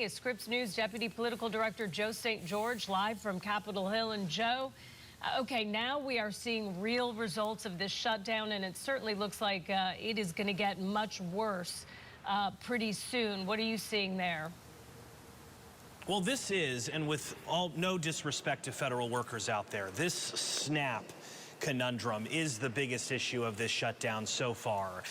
joining is Scripps News Deputy Political Director Joe St. George, live from Capitol Hill. And Joe, okay, now we are seeing real results of this shutdown, and it certainly looks like it is going to get much worse pretty soon. What are you seeing there? Well, this is, and with no disrespect to federal workers out there, this SNAP conundrum is the biggest issue of this shutdown so far,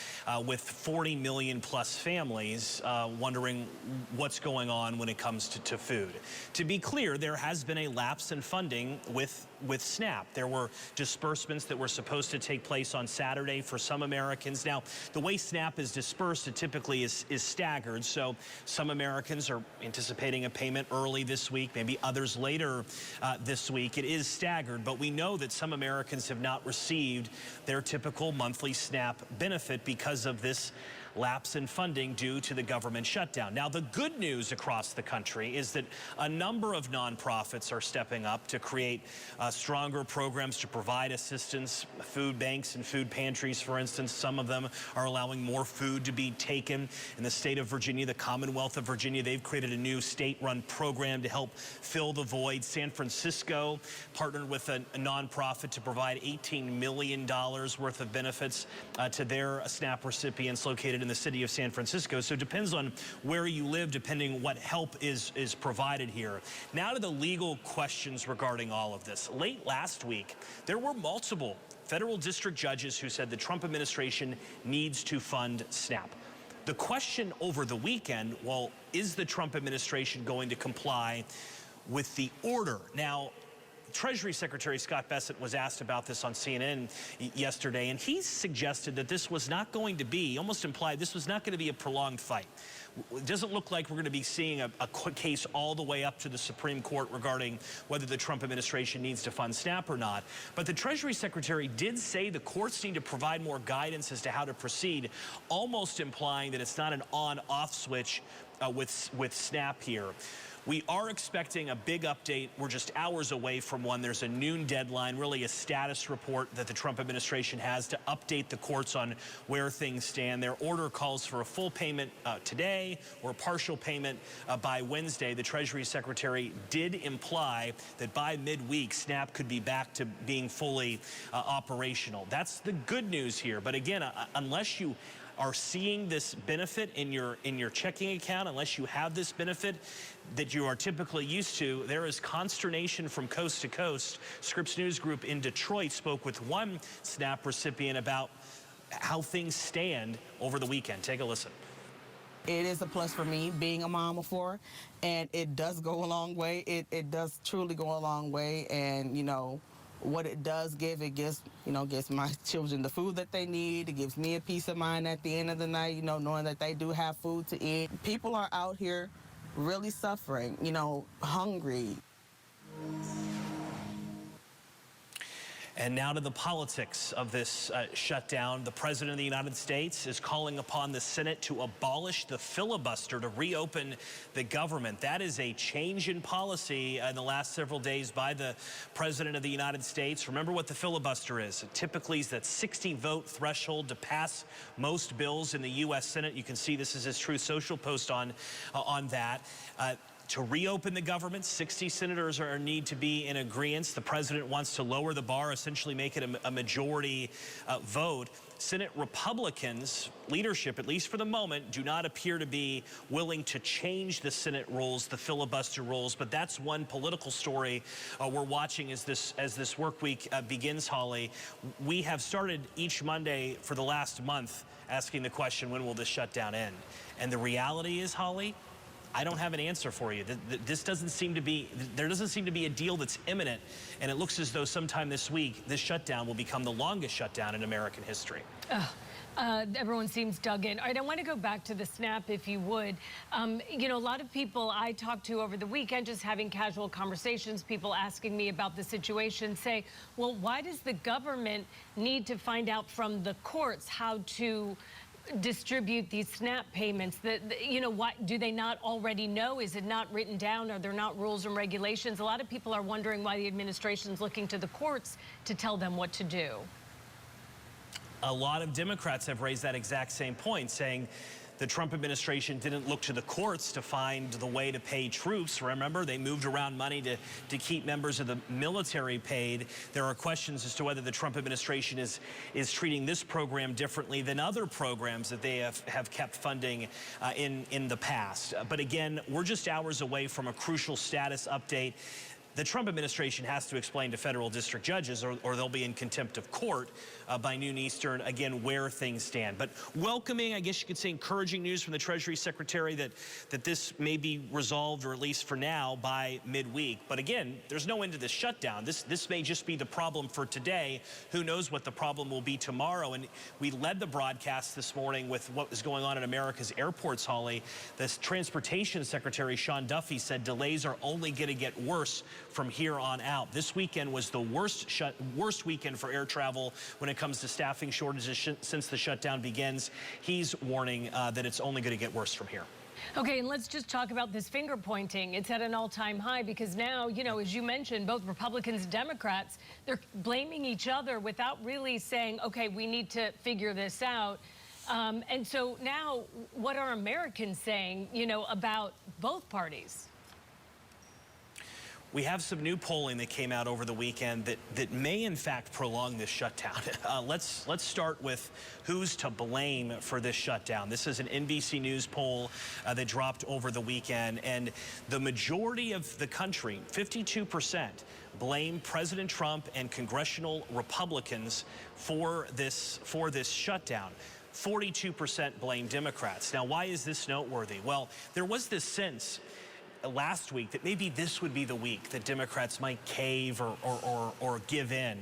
with 40 million plus families wondering what's going on when it comes to food. To be clear, there has been a lapse in funding with SNAP. There were disbursements that were supposed to take place on Saturday for some Americans. Now, the way SNAP is dispersed, it typically is staggered, so some Americans are anticipating a payment early this week, maybe others later this week. It is staggered, but we know that some Americans have not received their typical monthly SNAP benefit because of this lapse in funding due to the government shutdown. Now, the good news across the country is that a number of nonprofits are stepping up to create stronger programs to provide assistance. Food banks and food pantries, for instance, some of them are allowing more food to be taken. In the state of Virginia, the Commonwealth of Virginia, they've created a new state-run program to help fill the void. San Francisco partnered with a nonprofit to provide $18 million worth of benefits to their SNAP recipients located in the city of San Francisco. So it depends on where you live, depending what help is provided here. Now to the legal questions regarding all of this. Late last week, there were multiple federal district judges who said the Trump administration needs to fund SNAP. The question over the weekend, well, is the Trump administration going to comply with the order? Now, Treasury Secretary Scott Bessent was asked about this on CNN yesterday, and he suggested that this was not going to be, almost implied, this was not going to be a prolonged fight. It doesn't look like we're going to be seeing a case all the way up to the Supreme Court regarding whether the Trump administration needs to fund SNAP or not. But the Treasury Secretary did say the courts need to provide more guidance as to how to proceed, almost implying that it's not an on-off switch with SNAP here. We are expecting a big update. We're just hours away from one. There's a noon deadline, really a status report that the Trump administration has to update the courts on where things stand. Their order calls for a full payment today or a partial payment by Wednesday. The Treasury Secretary did imply that by midweek, SNAP could be back to being fully operational. That's the good news here. But again, unless you are seeing this benefit in your checking account, unless you have this benefit that you are typically used to, there is consternation from coast to coast. Scripps News Group in Detroit spoke with one SNAP recipient about how things stand over the weekend. Take a listen. It is a plus for me being a mom of four, and it does go a long way. It does truly go a long way, and you know, what it does give, it gives my children the food that they need. It gives me a peace of mind at the end of the night, you know, knowing that they do have food to eat. People are out here really suffering, you know, hungry. And now to the politics of this shutdown. The President of the United States is calling upon the Senate to abolish the filibuster to reopen the government. That is a change in policy in the last several days by the President of the United States. Remember what the filibuster is. It typically is that 60-vote threshold to pass most bills in the U.S. Senate. You can see this is his Truth Social post on that. To reopen the government, 60 senators need to be in agreement. The president wants to lower the bar, essentially make it a majority vote. Senate Republicans, leadership, at least for the moment, do not appear to be willing to change the Senate rules, the filibuster rules. But that's one political story we're watching as this work week begins, Holly. We have started each Monday for the last month asking the question, when will this shutdown end? And the reality is, Holly, I don't have an answer for you. This doesn't seem to be, there doesn't seem to be a deal that's imminent, and it looks as though sometime this week, this shutdown will become the longest shutdown in American history. Everyone seems dug in. All right, I want to go back to the SNAP, if you would. You know, a lot of people I talked to over the weekend, just having casual conversations, people asking me about the situation, say, well, why does the government need to find out from the courts how to distribute these SNAP payments? You know, what do they not already know? Is it not written down? Are there not rules and regulations? A lot of people are wondering why the administration's looking to the courts to tell them what to do. A lot of Democrats have raised that exact same point, saying the Trump administration didn't look to the courts to find the way to pay troops. Remember, they moved around money to keep members of the military paid. There are questions as to whether the Trump administration is treating this program differently than other programs that they have kept funding in the past. But again, we're just hours away from a crucial status update. The Trump administration has to explain to federal district judges, or they'll be in contempt of court by noon Eastern, again, where things stand. But welcoming, I guess you could say, encouraging news from the Treasury Secretary that this may be resolved, or at least for now, by midweek. But again, there's no end to this shutdown. This may just be the problem for today. Who knows what the problem will be tomorrow? And we led the broadcast this morning with what was going on in America's airports, Holly. The Transportation Secretary, Sean Duffy, said delays are only going to get worse from here on out. This weekend was the worst weekend for air travel when it comes to staffing shortages since the shutdown begins. He's warning that it's only going to get worse from here. Okay, and let's just talk about this finger pointing. It's at an all-time high because now, you know, as you mentioned, both Republicans and Democrats, they're blaming each other without really saying, okay, we need to figure this out. And so now, what are Americans saying, you know, about both parties? We have some new polling that came out over the weekend that may, in fact, prolong this shutdown. Let's start with who's to blame for this shutdown. This is an NBC News poll that dropped over the weekend, and the majority of the country, 52%, blame President Trump and congressional Republicans for this shutdown. 42% blame Democrats. Now, why is this noteworthy? Well, there was this sense last week that maybe this would be the week that Democrats might cave or give in.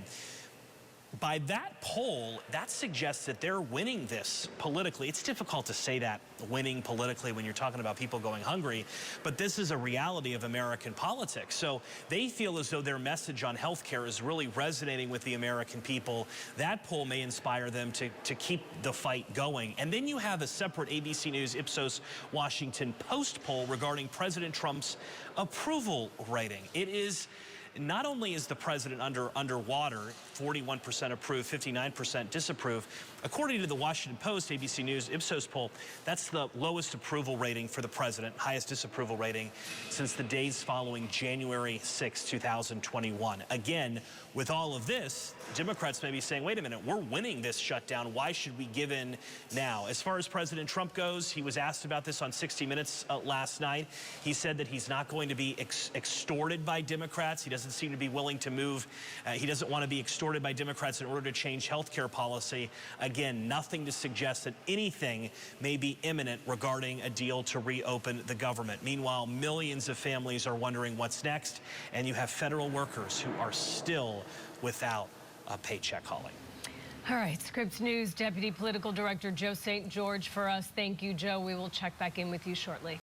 By that poll, that suggests that they're winning this politically. It's difficult to say that, winning politically, when you're talking about people going hungry, but this is a reality of American politics. So they feel as though their message on health care is really resonating with the American people. That poll may inspire them to keep the fight going. And then you have a separate ABC News Ipsos Washington Post poll regarding President Trump's approval rating. It is not only is the president underwater, 41% approve, 59% disapprove. According to the Washington Post, ABC News Ipsos poll, that's the lowest approval rating for the president, highest disapproval rating since the days following January 6, 2021. Again, with all of this, Democrats may be saying, wait a minute, we're winning this shutdown. Why should we give in now? As far as President Trump goes, he was asked about this on 60 Minutes last night. He said that he's not going to be extorted by Democrats. He doesn't seem to be willing to move. He doesn't want to be extorted by Democrats in order to change health care policy. Again, nothing to suggest that anything may be imminent regarding a deal to reopen the government. Meanwhile, millions of families are wondering what's next, and you have federal workers who are still without a paycheck, Holly. All right, Scripps News Deputy Political Director Joe St. George for us. Thank you, Joe. We will check back in with you shortly.